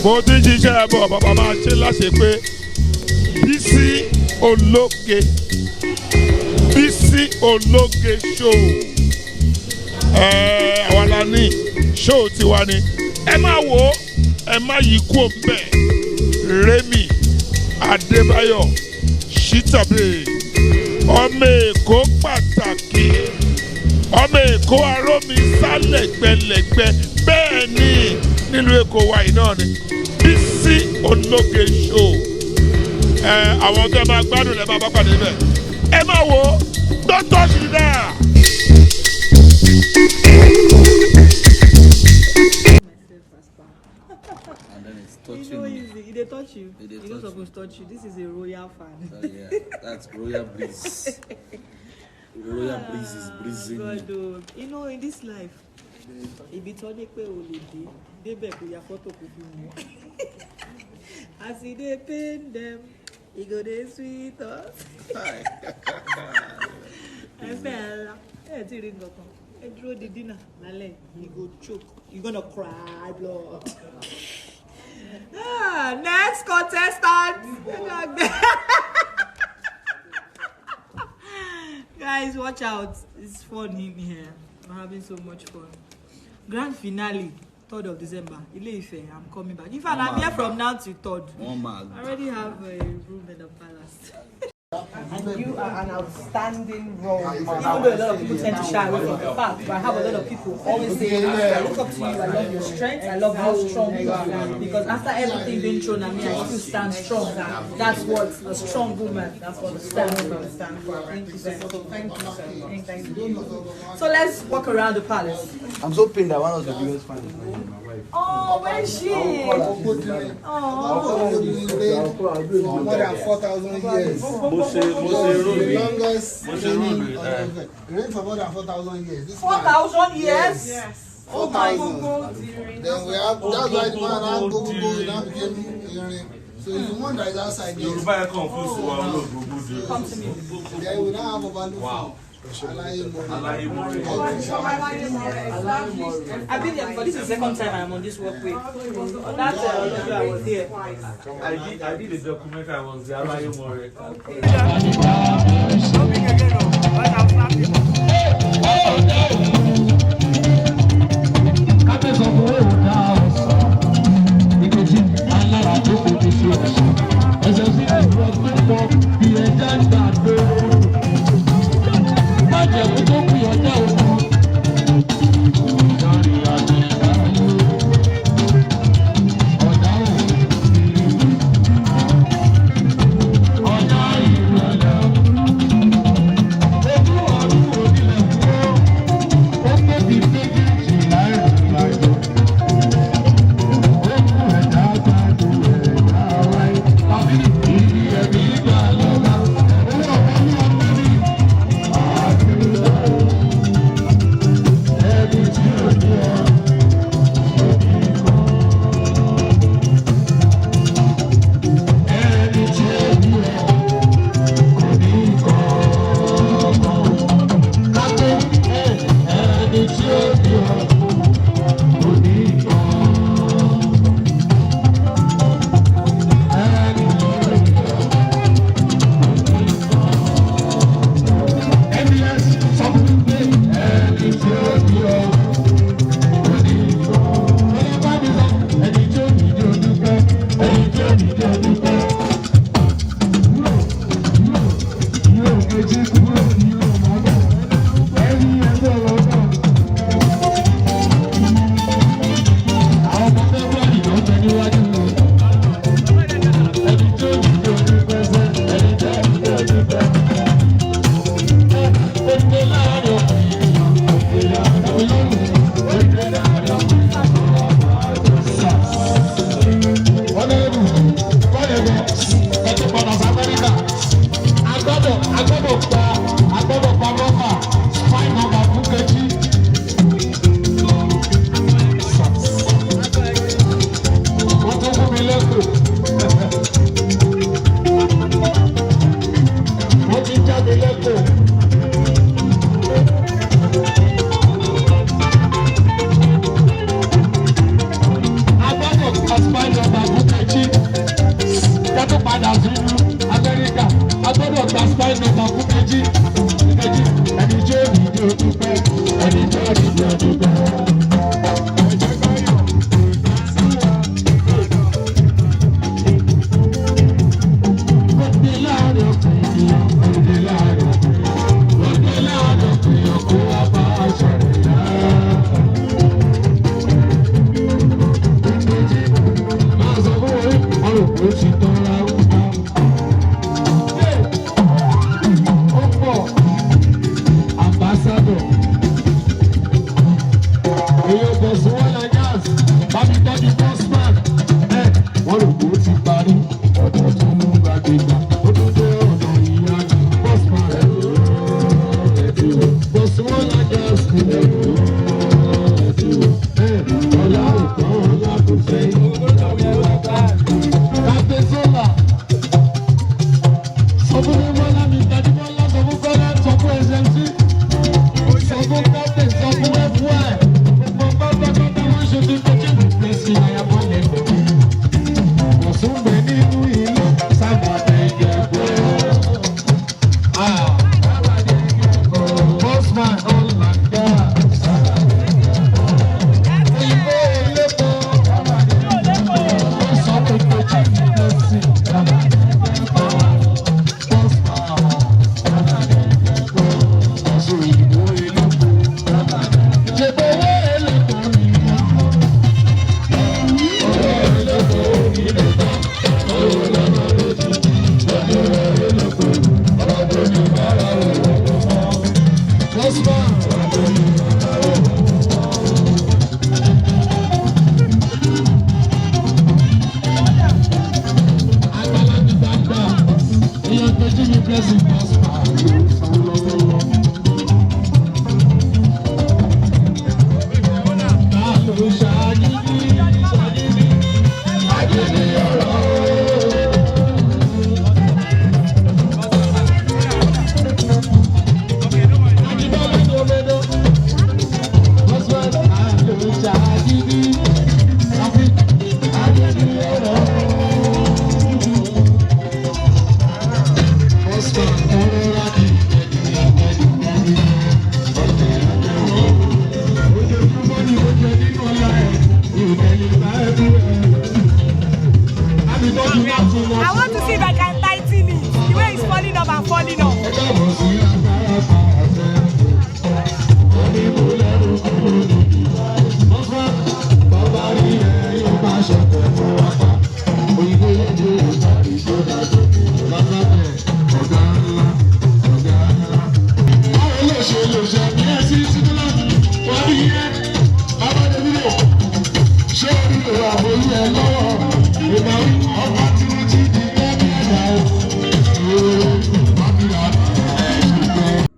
Mo ti jíṣẹ́ bọ̀ bàbá máa ṣe láṣẹ pé Bisi ológe Bisi ológe show àwa la ní show tiwa ni ẹ má wò ẹ má yí kú òǹbẹ Remi Adébáyọ̀ Shitabe ọmọ Èkó pàtàkì ọmọ Èkó arómi sálẹ̀gbẹ̀lẹ̀gbẹ̀ bẹ́ẹ̀ ni nílùú Èkó wa yìí náà ni Bisi ológe show àwọn tó máa gbádùn lẹ́ máa bá pàdé bẹ́ẹ̀ ẹ má wò don't touch it there. And then it's touching you. They touch you. They You're not supposed to touch you. This is a royal fan. yeah, that's royal breeze. Royal breeze is breezing. God, you know, in this life, if it's only pay holiday, they beg for your photo could do more. I see they paint them. You go they sweet us. I fell. I didn't go. I drew the dinner. You go choke. You're gonna cry blood. Next contestant. Guys, watch out. It's fun in here. We're having so much fun. Grand finale, 3rd of December. Ile Ife, I'm coming back. In fact, I'm here from now to 3rd. I already have a room in the palace. And you are an outstanding role model. Even though a lot of people tend to shy away from the fact, but I have a lot of people always saying, I look up to you, I love your strength, I love how strong you are. Because after everything being thrown at me, I still stand strong. That's what a strong woman, that's what a stand for. Thank you, sir. Thank you. So let's walk around the palace. I'm so pained that one of the biggest fans is my wife. Oh, where is she? More than 4,000 years. The longest reign for more than 4,000 years. 4,000 years? Yes. 4,000. Then we have, that's why the man had go now became hearing. So if you want that is outside here. Come to me. Then we now have a value. Wow. I've been there before. This is the second time I'm on this walkway. On that I was here. I did a documentary. I was there. I want to see if I can tighten it. The way it's falling up and falling up.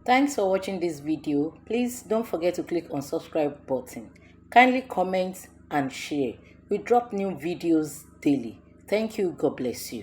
Thanks for watching this video. Please don't forget to click on subscribe button. Kindly comment and share. We drop new videos daily. Thank you. God bless you.